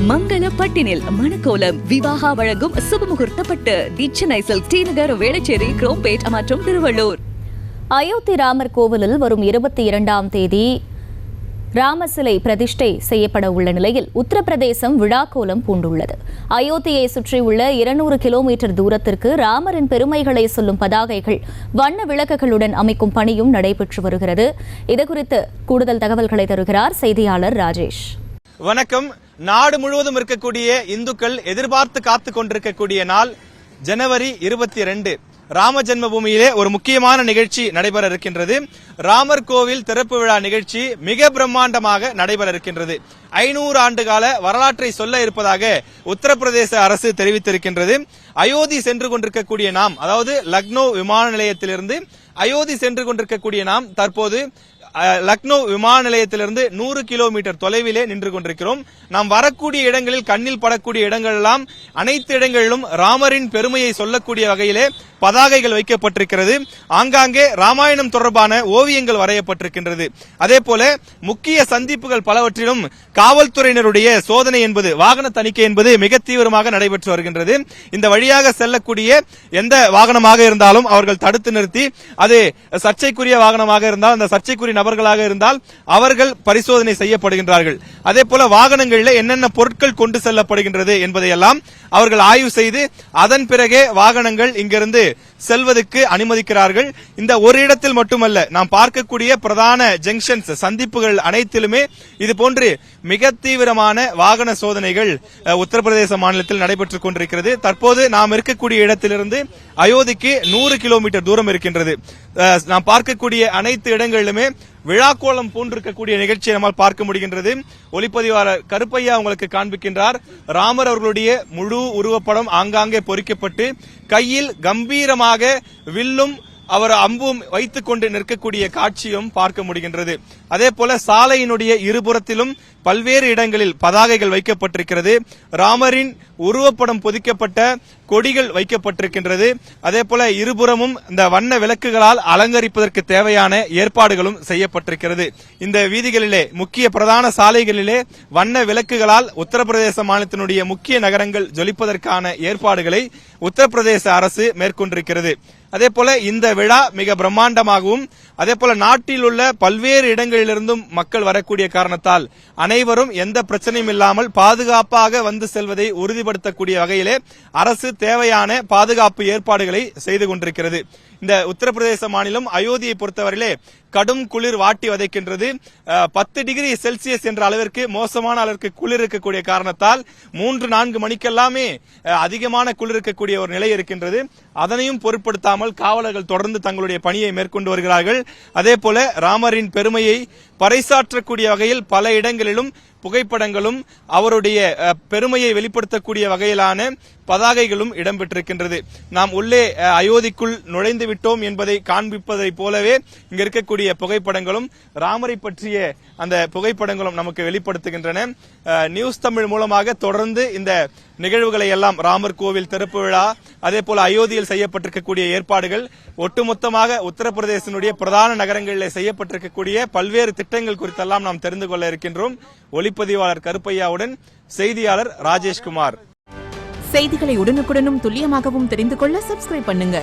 மங்கள பட்டினில் மணக்கோலம் விவாகா வழங்கும் சுபமுகூர்த்த பட்டு தி Chennai silk D நகர் வேளச்சேரி குரோம்பேட் மற்றும் திருவள்ளூர். அயோத்தி ராமர் கோவிலில் வரும் 22ஆம் தேதி ராமசிலை பிரதிஷ்டை செய்யப்பட உள்ள நிலையில் உத்தரப்பிரதேசம் விழாக்கோலம் பூண்டுள்ளது. அயோத்தியை சுற்றியுள்ள 200 கிலோமீட்டர் தூரத்திற்கு ராமரின் பெருமைகளை சொல்லும் பதாகைகள் வண்ண விளக்குகளுடன் அமைக்கும் பணியும் நடைபெற்று வருகிறது. இதுகுறித்து கூடுதல் தகவல்களை தருகிறார் செய்தியாளர் ராஜேஷ். வணக்கம். நாடு முழுவதும் இருக்கக்கூடிய இந்துக்கள் எதிர்பார்த்து காத்து கொண்டிருக்கக்கூடிய நாள் ஜனவரி 22. ராம ஜென்மபூமியிலே ஒரு முக்கியமான நிகழ்ச்சி நடைபெற இருக்கின்றது. ராமர் கோவில் திறப்பு விழா நிகழ்ச்சி மிக பிரம்மாண்டமாக நடைபெற இருக்கின்றது. 500 ஆண்டுகால வரலாற்றை சொல்ல இருப்பதாக உத்தரப்பிரதேச அரசு தெரிவித்திருக்கின்றது. அயோத்தி சென்று கொண்டிருக்கக்கூடிய நாம், அதாவது லக்னோ விமான நிலையத்திலிருந்து அயோத்தி சென்று கொண்டிருக்கக்கூடிய நாம் தற்போது லக்னோ விமான நிலையத்திலிருந்து 100 கிலோமீட்டர் தொலைவிலே நின்று கொண்டிருக்கிறோம். நாம் வரக்கூடிய இடங்களில் கண்ணில் படக்கூடிய இடங்கள் எல்லாம் அனைத்து இடங்களிலும் ராமரின் பெருமையை சொல்லக்கூடிய வகையிலே பதாகைகள் வைக்கப்பட்டிருக்கிறது. ஆங்காங்கே ராமாயணம் தொடர்பான ஓவியங்கள் வரையப்பட்டிருக்கின்றது. அதே போல முக்கிய சந்திப்புகள் பலவற்றிலும் காவல்துறையினருடைய சோதனை என்பது, வாகன தணிக்கை என்பது மிக தீவிரமாக நடைபெற்று வருகின்றது. இந்த வழியாக செல்லக்கூடிய எந்த வாகனமாக இருந்தாலும் அவர்கள் தடுத்து நிறுத்தி, அது சர்ச்சைக்குரிய வாகனமாக இருந்தால், அந்த சர்ச்சைக்குரிய நபர்களாக இருந்தால் அவர்கள் பரிசோதனை செய்யப்படுகின்றார்கள். அதே போல வாகனங்களில் என்னென்ன பொருட்கள் கொண்டு செல்லப்படுகின்றது என்பதையெல்லாம் அவர்கள் ஆய்வு செய்து அதன் பிறகே வாகனங்கள் இங்கிருந்து செல்வதற்கு அனுமதிக்கிறார்கள். இந்த ஒரு இடத்தில் மட்டுமல்ல, நாம் பார்க்கக்கூடிய பிரதான ஜங்ஷன்ஸ், சந்திப்புகள் அனைத்திலுமே இதுபோன்று மிக தீவிரமான வாகன சோதனைகள் உத்தரப்பிரதேச மாநிலத்தில் நடைபெற்றுக் கொண்டிருக்கிறது. தற்போது நாம் இருக்கக்கூடிய இடத்திலிருந்து அயோத்திக்கு 100 கிலோமீட்டர் தூரம் இருக்கின்றது. நாம் பார்க்கக்கூடிய அனைத்து இடங்களிலுமே விழாக்கோலம் போன்றிருக்கக்கூடிய நிகழ்ச்சியை நம்மால் பார்க்க முடிகின்றது. ஒளிப்பதிவாளர் கருப்பையா உங்களுக்கு காண்பிக்கின்றார். ராமர் அவர்களுடைய முழு உருவப்படம் ஆங்காங்கே பொறிக்கப்பட்டு கையில் கம்பீரமாக வில்லும் அவர் அம்பும் வைத்துக் கொண்டு நிற்கக்கூடிய காட்சியும் பார்க்க முடிகின்றது. அதே போல சாலையினுடைய இருபுறத்திலும் பல்வேறு இடங்களில் பதாகைகள் வைக்கப்பட்டிருக்கிறது. ராமரின் உருவப்படம் பொதிக்கப்பட்ட கொடிகள் வைக்கப்பட்டிருக்கின்றது. அதே போல இருபுறமும் இந்த வண்ண விளக்குகளால் அலங்கரிப்பதற்கு தேவையான ஏற்பாடுகளும் செய்யப்பட்டிருக்கிறது. இந்த வீதிகளிலே, முக்கிய பிரதான சாலைகளிலே வண்ண விளக்குகளால் உத்தரப்பிரதேச மாநிலத்தினுடைய முக்கிய நகரங்கள் ஜொலிப்பதற்கான ஏற்பாடுகளை உத்தரப்பிரதேச அரசு மேற்கொண்டிருக்கிறது. அதே போல இந்த விழா மிக பிரம்மாண்டமாகவும், அதே போல நாட்டில் உள்ள பல்வேறு இடங்களிலிருந்தும் மக்கள் வரக்கூடிய காரணத்தால் அனைவரும் எந்த பிரச்சனையும் இல்லாமல் பாதுகாப்பாக வந்து செல்வதை உறுதிப்படுத்தக்கூடிய வகையிலே அரசு தேவையான பாதுகாப்பு ஏற்பாடுகளை செய்து கொண்டிருக்கிறது. இந்த உத்தரப்பிரதேச மாநிலம் அயோத்தியை பொறுத்தவரையிலே கடும் குளிர் வாட்டி வதைக்கின்றது. 10 டிகிரி செல்சியஸ் என்ற அளவிற்கு மோசமான அளவிற்கு குளிர் இருக்கக்கூடிய காரணத்தால் 3-4 மணிக்கெல்லாமே அதிகமான குளிர் இருக்கக்கூடிய ஒரு நிலை இருக்கின்றது. அதனையும் பொருட்படுத்தாமல் காவலர்கள் தொடர்ந்து தங்களுடைய பணியை மேற்கொண்டு வருகிறார்கள். அதே போல ராமரின் பெருமையை பறைசாற்றக்கூடிய வகையில் பல இடங்களிலும் புகைப்படங்களும் அவருடைய பெருமையை வெளிப்படுத்தக்கூடிய வகையிலான பதாகைகளும் இடம்பெற்றிருக்கின்றது. நாம் உள்ளே அயோத்திக்குள் நுழைந்து விட்டோம் என்பதை காண்பிப்பதை போலவே இங்க இருக்கக்கூடிய புகைப்படங்களும் ராமரை பற்றிய அந்த புகைப்படங்களும் நமக்கு வெளிப்படுத்துகின்றன. நியூஸ் தமிழ் மூலமாக தொடர்ந்து இந்த நிகழ்வுகளை எல்லாம், ராமர் கோவில் திறப்பு விழா, அதே போல அயோத்தியில் செய்யப்பட்டிருக்கக்கூடிய ஏற்பாடுகள், ஒட்டுமொத்தமாக உத்தரப்பிரதேசனுடைய பிரதான நகரங்களில் செய்யப்பட்டிருக்கக்கூடிய பல்வேறு திட்டங்கள் குறித்தெல்லாம் நாம் தெரிந்து கொள்ள இருக்கின்றோம். ஒளிப்பதிவாளர் கருப்பையாவுடன் செய்தியாளர் ராஜேஷ்குமார். செய்திகளை உடனுக்குடனும் துல்லியமாகவும் தெரிந்து கொள்ள சப்ஸ்கிரைப் பண்ணுங்க.